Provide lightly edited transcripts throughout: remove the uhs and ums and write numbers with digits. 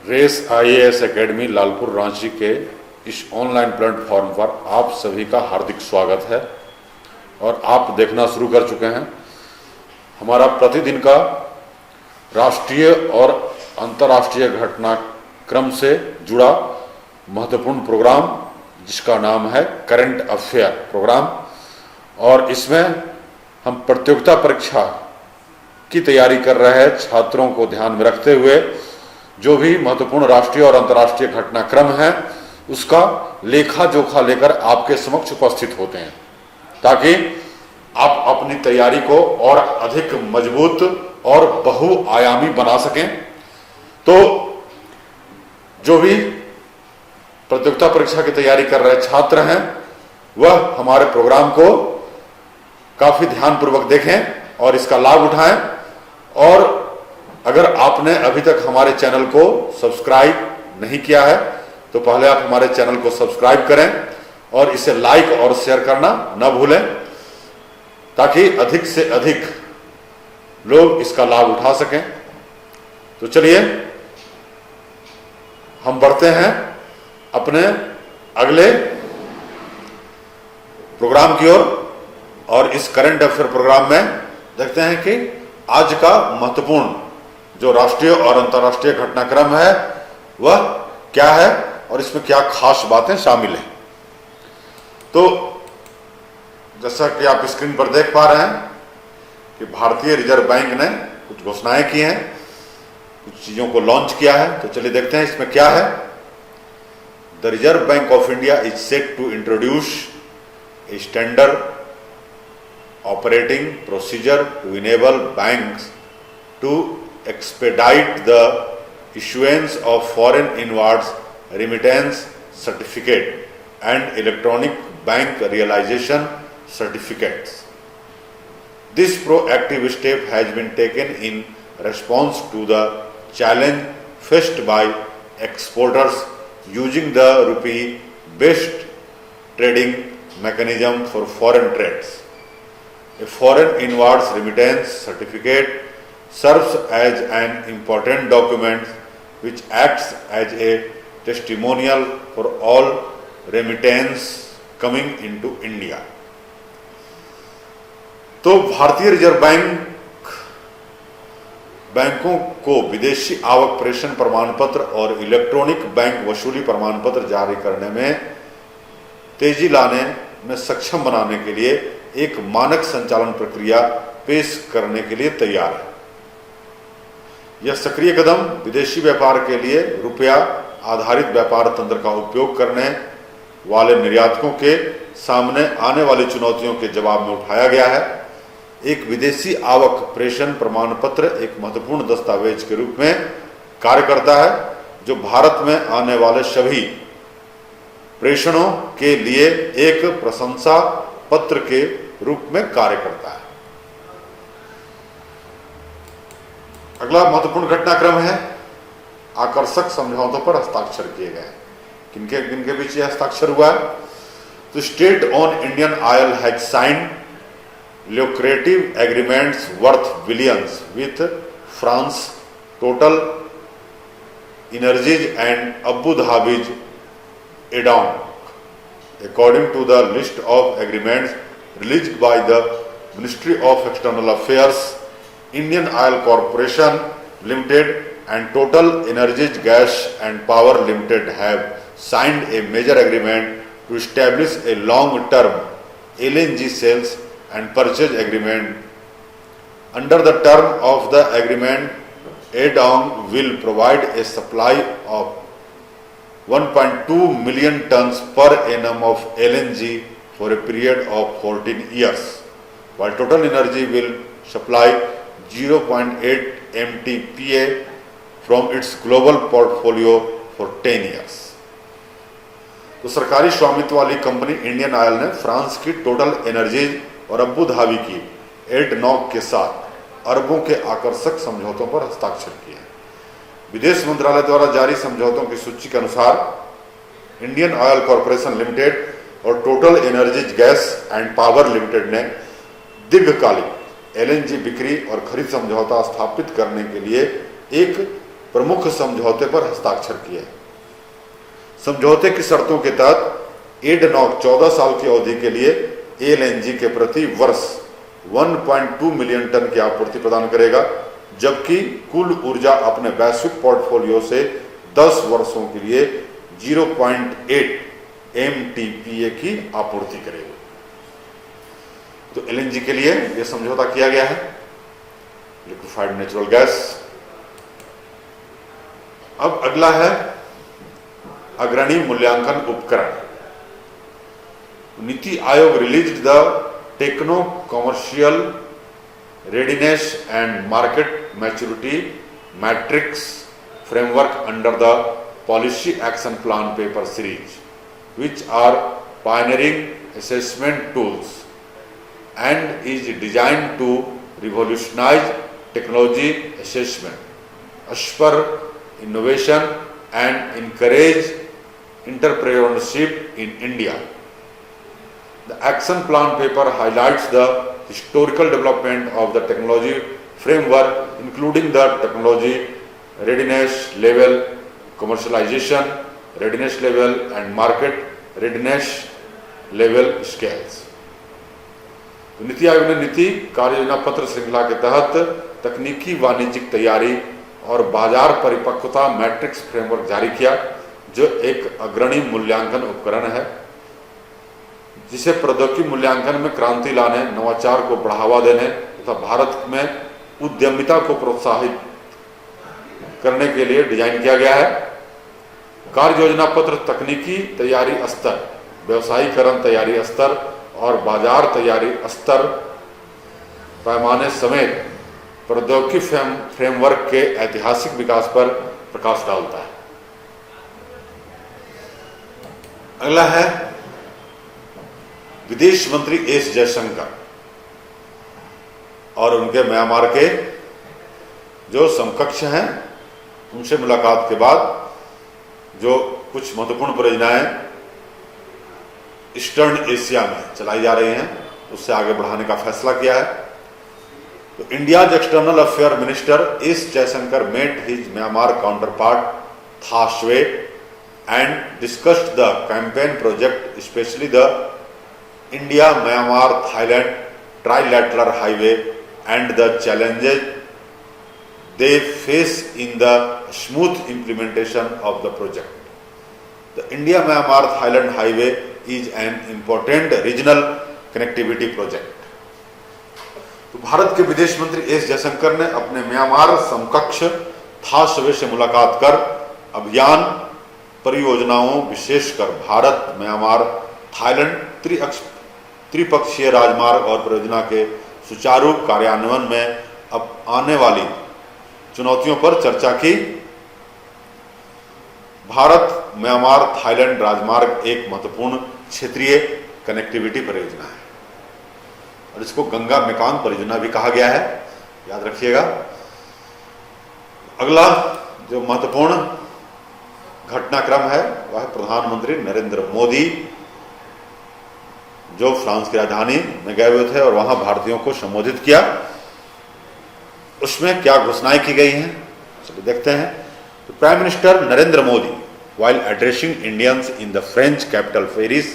Race IAS academy Lalpur Ranchi के इस online platform पर आप सभी का हार्दिक स्वागत है और आप देखना शुरू कर चुके हैं हमारा प्रतिदिन का राष्ट्रीय और अंतर्राष्ट्रीय घटनाक्रम से जुड़ा महत्वपूर्ण प्रोग्राम जिसका नाम है करंट अफेयर प्रोग्राम। और इसमें हम प्रतियोगिता परीक्षा की तैयारी कर रहे हैं छात्रों को ध्यान में रखते हुए जो भी महत्वपूर्ण राष्ट्रीय और अंतर्राष्ट्रीय घटनाक्रम है उसका लेखा जोखा लेकर आपके समक्ष उपस्थित होते हैं ताकि आप अपनी तैयारी को और अधिक मजबूत और बहुआयामी बना सकें। तो जो भी प्रतियोगिता परीक्षा की तैयारी कर रहे छात्र हैं वह हमारे प्रोग्राम को काफी ध्यानपूर्वक देखें और इसका लाभ उठाएं। और अगर आपने अभी तक हमारे चैनल को सब्सक्राइब नहीं किया है तो पहले आप हमारे चैनल को सब्सक्राइब करें और इसे लाइक और शेयर करना न भूलें ताकि अधिक से अधिक लोग इसका लाभ उठा सकें। तो चलिए हम बढ़ते हैं अपने अगले प्रोग्राम की ओर और इस करंट अफेयर प्रोग्राम में देखते हैं कि आज का महत्वपूर्ण जो राष्ट्रीय और अंतर्राष्ट्रीय घटनाक्रम है वह क्या है और इसमें क्या खास बातें शामिल हैं। तो जैसा कि आप स्क्रीन पर देख पा रहे हैं कि भारतीय रिजर्व बैंक ने कुछ घोषणाएं की हैं, कुछ चीजों को लॉन्च किया है। तो चलिए देखते हैं इसमें क्या है। The reserve bank of India is set to introduce a standard operating procedure to enable banks to expedite the issuance of foreign inwards remittance certificate and electronic bank realization certificates. This proactive step has been taken in response to the challenge faced by exporters using the rupee-based trading mechanism for foreign trades. A foreign inwards remittance certificate serves as an important document which acts as a testimonial for all remittance coming into India. तो भारतीय reserve बैंकों को विदेशी आवक प्रेषण प्रमाण पत्र और इलेक्ट्रॉनिक बैंक वसूली प्रमाण पत्र जारी करने में तेजी लाने में सक्षम बनाने के लिए एक मानक संचालन प्रक्रिया पेश करने के लिए तैयार है। यह सक्रिय कदम विदेशी व्यापार के लिए रुपया आधारित व्यापार तंत्र का उपयोग करने वाले निर्यातकों के सामने आने वाली चुनौतियों के जवाब में उठाया गया है। एक विदेशी आवक प्रेषण प्रमाण पत्र एक महत्वपूर्ण दस्तावेज के रूप में कार्य करता है जो भारत में आने वाले सभी प्रेषणों के लिए एक प्रशंसा पत्र के रूप में कार्य करता है। अगला महत्वपूर्ण घटनाक्रम है आकर्षक समझौतों पर हस्ताक्षर किए गए। किनके किनके बीच यह हस्ताक्षर हुआ है? तो state on Indian Oil has signed lucrative agreements worth billions with France, Total Energies and Abu Dhabi's ADNOC according to the list of agreements released by the Ministry of External Affairs. Indian Oil Corporation Limited and Total Energies Gas and Power Limited have signed a major agreement to establish a long-term LNG sales and purchase agreement. Under the term of the agreement, EDONG will provide a supply of 1.2 million tons per annum of LNG for a period of 14 years, while Total Energy will supply 0.8 MTPA from its global portfolio for 10 years. तो सरकारी स्वामित्व वाली company Indian oil ने France की total energies और Abu Dhabi की ADNOC के साथ अरबों के आकर्षक समझौतों पर हस्ताक्षर किए हैं। विदेश मंत्रालय द्वारा जारी समझौतों की सूची के अनुसार इंडियन ऑयल कॉरपोरेशन लिमिटेड और total energies gas and power limited ने दीर्घकालिक एलएनजी बिक्री और खरीद समझौता स्थापित करने के लिए एक प्रमुख समझौते पर हस्ताक्षर किए। समझौते की शर्तों के तहत एडनॉक 14 साल की अवधि के लिए एलएनजी के प्रति वर्ष 1.2 मिलियन टन की आपूर्ति प्रदान करेगा, जबकि कुल ऊर्जा अपने वैश्विक पोर्टफोलियो से 10 वर्षों के लिए 0.8 MTPA की आपूर्ति करेगा। तो एलएनजी के लिए यह समझौता किया गया है, लिक्विफाइड नेचुरल गैस। अब अगला है अग्रणी मूल्यांकन उपकरण। NITI Aayog released the techno commercial readiness and market maturity matrix framework under the policy action plan paper series, which are pioneering assessment tools and is designed to revolutionize technology assessment, spur innovation and encourage entrepreneurship in India. The action plan paper highlights the historical development of the technology framework, including the technology readiness level, commercialization readiness level and market readiness level scales. तो नीति आयोग ने नीति कार्य योजना पत्र श्रृंखला के तहत तकनीकी वाणिज्यिक तैयारी और बाजार परिपक्वता मैट्रिक्स फ्रेमवर्क जारी किया, जो एक अग्रणी मूल्यांकन उपकरण है जिसे प्रौद्योगिकी मूल्यांकन में क्रांति लाने, नवाचार को बढ़ावा देने तथा भारत में उद्यमिता को प्रोत्साहित करने के लिए डिजाइन किया गया है। कार्य योजना पत्र तकनीकी तैयारी स्तर, व्यवसायीकरण तैयारी स्तर और बाजार तैयारी स्तर पैमाने समेत प्रौद्योगिकी फ्रेमवर्क के ऐतिहासिक विकास पर प्रकाश डालता है। अगला है विदेश मंत्री एस जयशंकर और उनके म्यांमार के जो समकक्ष हैं उनसे मुलाकात के बाद जो कुछ महत्वपूर्ण परियोजनाएं ईस्टर्न एशिया में चलाई जा रही हैं उससे आगे बढ़ाने का फैसला किया है। तो India's external affair minister S Jaishankar met his Myanmar counterpart Than Shwe and discussed the campaign project, specially the India Myanmar Thailand trilateral highway and the challenges they face in the smooth implementation of the project. The India-Myanmar-Thailand highway is an important regional connectivity project. तो भारत के विदेश मंत्री S Jaishankar ने अपने Myanmar समकक्ष था श्वे से मुलाकात कर अभियान परियोजनाओं, विशेषकर भारत म्यांमार थाईलैंड त्रिपक्षीय राजमार्ग और परियोजना के सुचारू कार्यान्वयन में अब आने वाली चुनौतियों पर चर्चा की। भारत म्यांमार थाईलैंड राजमार्ग एक महत्वपूर्ण क्षेत्रीय कनेक्टिविटी परियोजना है और इसको गंगा मेकांग परियोजना भी कहा गया है, याद रखिएगा। अगला जो महत्वपूर्ण घटनाक्रम है वह प्रधानमंत्री नरेंद्र मोदी जो फ्रांस की राजधानी में गए हुए थे और वहां भारतीयों को संबोधित किया। उसमें क्या घोषणाएं की गई हैं, चलिए देखते हैं। तो prime minister Narendra Modi while addressing Indians in the French capital Paris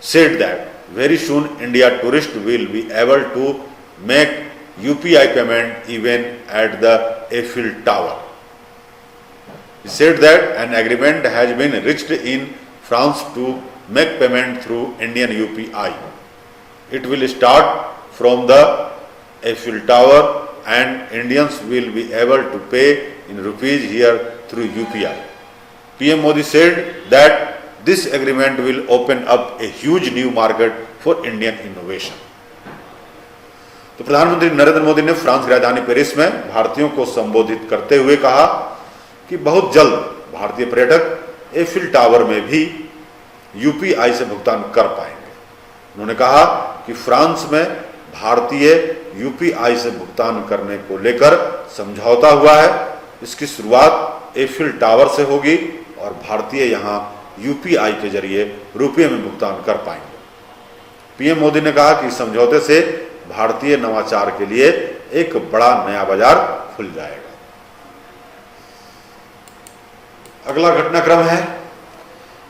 said that very soon India tourists will be able to make UPI payment even at the Eiffel Tower. He said that an agreement has been reached in France to make payment through Indian UPI. It will start from the Eiffel Tower and Indians will be able to pay in rupees here through UPI. PM Modi said that this agreement will open up a huge new market for Indian innovation. तो प्रधानमंत्री नरेंद्र मोदी ने France की राजधानी Paris में भारतीयों को संबोधित करते हुए कहा कि बहुत जल्द भारतीय पर्यटक एफिल टावर में भी यूपीआई से भुगतान कर पाएंगे। उन्होंने कहा कि फ्रांस में भारतीय यूपीआई से भुगतान करने को लेकर समझौता हुआ है। इसकी शुरुआत एफिल टावर से होगी और भारतीय यहां यूपीआई के जरिए रुपये में भुगतान कर पाएंगे। पीएम मोदी ने कहा कि समझौते से भारतीय नवाचार के लिए एक बड़ा नया बाजार खुल जाएगा। अगला घटनाक्रम है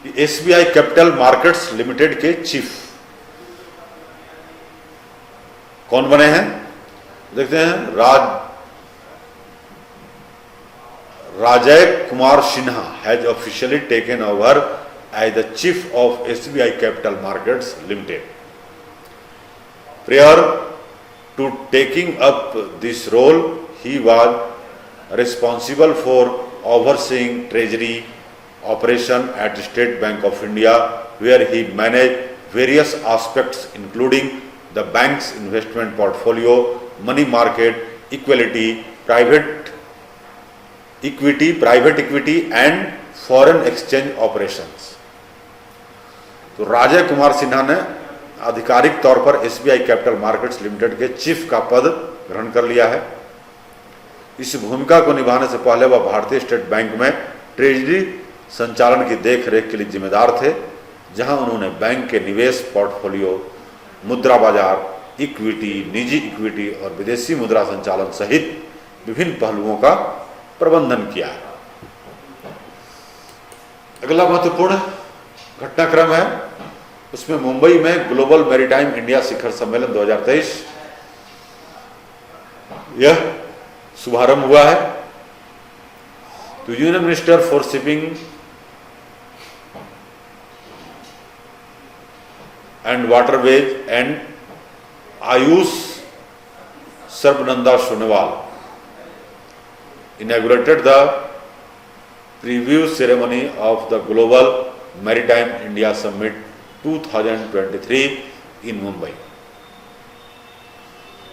कि एसबीआई कैपिटल मार्केट्स लिमिटेड के चीफ कौन बने हैं, देखते हैं। Rajay Kumar Sinha has officially taken over as the chief of SBI capital markets limited. Prior to taking up this role, he was responsible for overseeing treasury operation at State Bank of India, where he managed various aspects including the bank's investment portfolio, money market, private equity and foreign exchange operations। तो राजय कुमार सिन्हा ने आधिकारिक तौर पर SBI capital markets limited के chief का पद ग्रहण कर लिया है। इस भूमिका को निभाने से पहले वह भारतीय स्टेट बैंक में ट्रेजरी संचालन की देखरेख के लिए जिम्मेदार थे, जहां उन्होंने बैंक के निवेश पोर्टफोलियो, मुद्रा बाजार, इक्विटी, निजी इक्विटी और विदेशी मुद्रा संचालन सहित विभिन्न पहलुओं का प्रबंधन किया है। अगला महत्वपूर्ण घटनाक्रम है, उसमें मुंबई में ग्लोबल मैरीटाइम इंडिया शिखर सम्मेलन 2023 यह शुभारंभ हुआ है। तो union minister for shipping and waterways and Ayush Sarbananda Sonowal inaugurated the preview ceremony of the Global Maritime India Summit 2023 in Mumbai.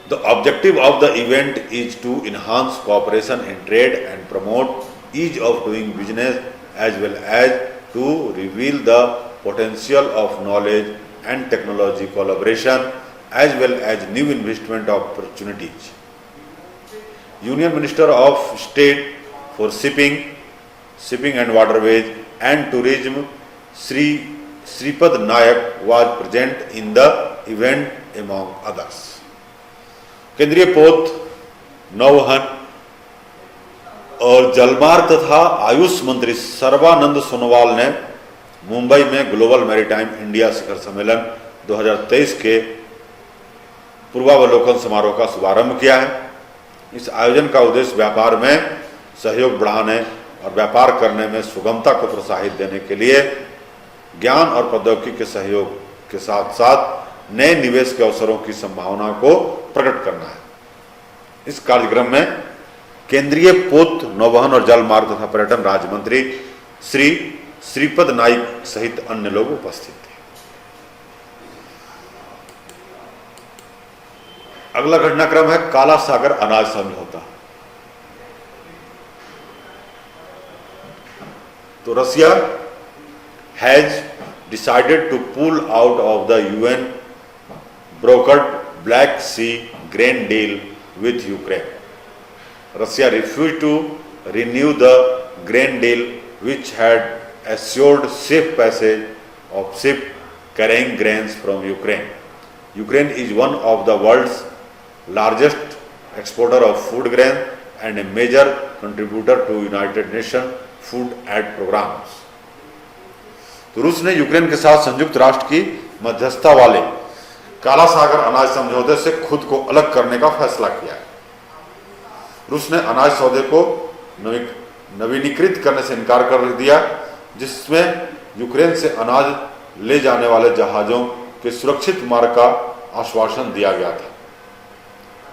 The objective of the event is to enhance cooperation in trade and promote ease of doing business, as well as to reveal the potential of knowledge and technology collaboration, as well as new investment opportunities. Union Minister of State for Shipping and Waterways and Tourism Shripad Nayak was present in the event among others. केंद्रीय पोत, नौवहन और जलमार्ग तथा आयुष मंत्री सर्बानंद सोनोवाल ने मुंबई में global maritime India शिखर सम्मेलन 2023 के पूर्वावलोकन समारोह का शुभारंभ किया है। इस आयोजन का उद्देश्य व्यापार में सहयोग बढ़ाने और व्यापार करने में सुगमता को प्रोत्साहित देने के लिए ज्ञान और प्रौद्योगिकी के सहयोग के साथ साथ नए निवेश के अवसरों की संभावना को प्रकट करना है। इस कार्यक्रम में केंद्रीय पोत, नौवहन और जल मार्ग तथा पर्यटन राज्य मंत्री श्री श्रीपद नाइक सहित अन्य लोग उपस्थित थे। अगला घटनाक्रम है काला सागर अनाज समझौता। तो Russia has decided to pull out of the UN brokered Black Sea grain deal with Ukraine. Russia refuse to renew the grain deal which had assured safe passage of ship carrying grains from Ukraine. Ukraine is one of the world's largest exporter of food grain and a major contributor to United Nations food aid programs. तो रूस ने Ukraine के साथ संयुक्त राष्ट्र की मध्यस्थता वाले काला सागर अनाज समझौते से खुद को अलग करने का फैसला किया है। रूस ने अनाज सौदे को नवीनीकृत करने से इनकार कर दिया, जिसमें यूक्रेन से अनाज ले जाने वाले जहाजों के सुरक्षित मार्ग का आश्वासन दिया गया था।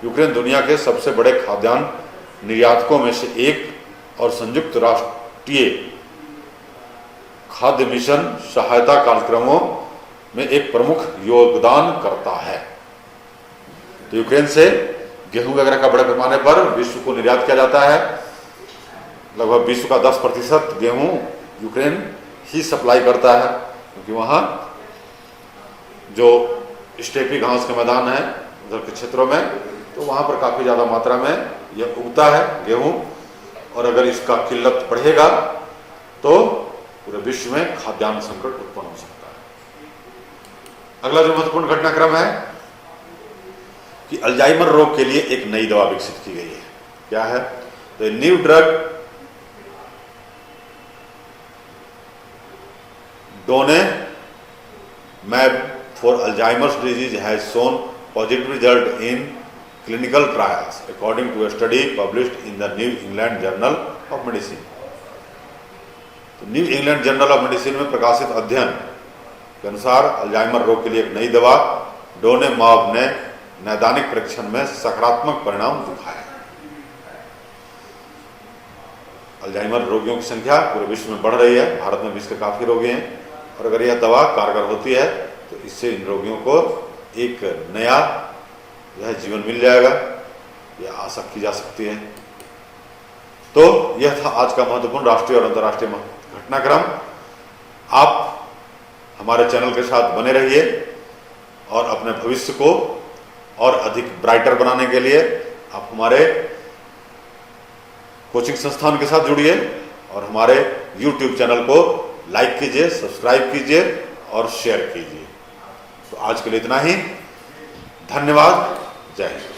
यूक्रेन दुनिया के सबसे बड़े खाद्यान्न निर्यातकों में से एक और संयुक्त राष्ट्रीय खाद्य मिशन सहायता कार्यक्रमों में एक प्रमुख योगदान करता है। तो यूक्रेन से गेहूं वगैरह का बड़े पैमाने पर विश्व को निर्यात किया जाता है। लगभग विश्व का 10% गेहूं यूक्रेन ही सप्लाई करता है, क्योंकि वहाँ जो स्टेपी घास के मैदान है उधर के क्षेत्रों में, तो वहाँ पर काफ़ी ज़्यादा मात्रा में यह उगता है गेहूं, और अगर इसका किल्लत बढ़ेगा तो पूरे विश्व में खाद्यान्न संकट उत्पन्न हो सकता है। अगला जो महत्वपूर्ण घटनाक्रम है कि अल्जाइमर रोग के लिए एक नई दवा विकसित की गई है। क्या है? तो new drug donanemab for Alzheimer's disease has shown positive result in clinical trials according to a study published in the New England Journal of Medicine। तो new England journal of medicine में प्रकाशित अध्ययन के अनुसार Alzheimer रोग के लिए एक नई दवा डोनेमाब ने नैदानिक परीक्षण में सकारात्मक परिणाम दिखाया। अल्जाइमर रोगियों की संख्या पूरे विश्व में बढ़ रही है, भारत में भी इसके काफी रोगी हैं, और अगर यह दवा कारगर होती है तो इससे इन रोगियों को एक नया यह जीवन मिल जाएगा, यह आशा की जा सकती है। तो यह था आज का महत्वपूर्ण राष्ट्रीय और अंतर्राष्ट्रीय घटनाक्रम। आप हमारे चैनल के साथ बने रहिए और अपने भविष्य को और अधिक ब्राइटर बनाने के लिए आप हमारे कोचिंग संस्थान के साथ जुड़िए और हमारे YouTube चैनल को लाइक कीजिए, सब्सक्राइब कीजिए और शेयर कीजिए। तो आज के लिए इतना ही। धन्यवाद। जय हिंद।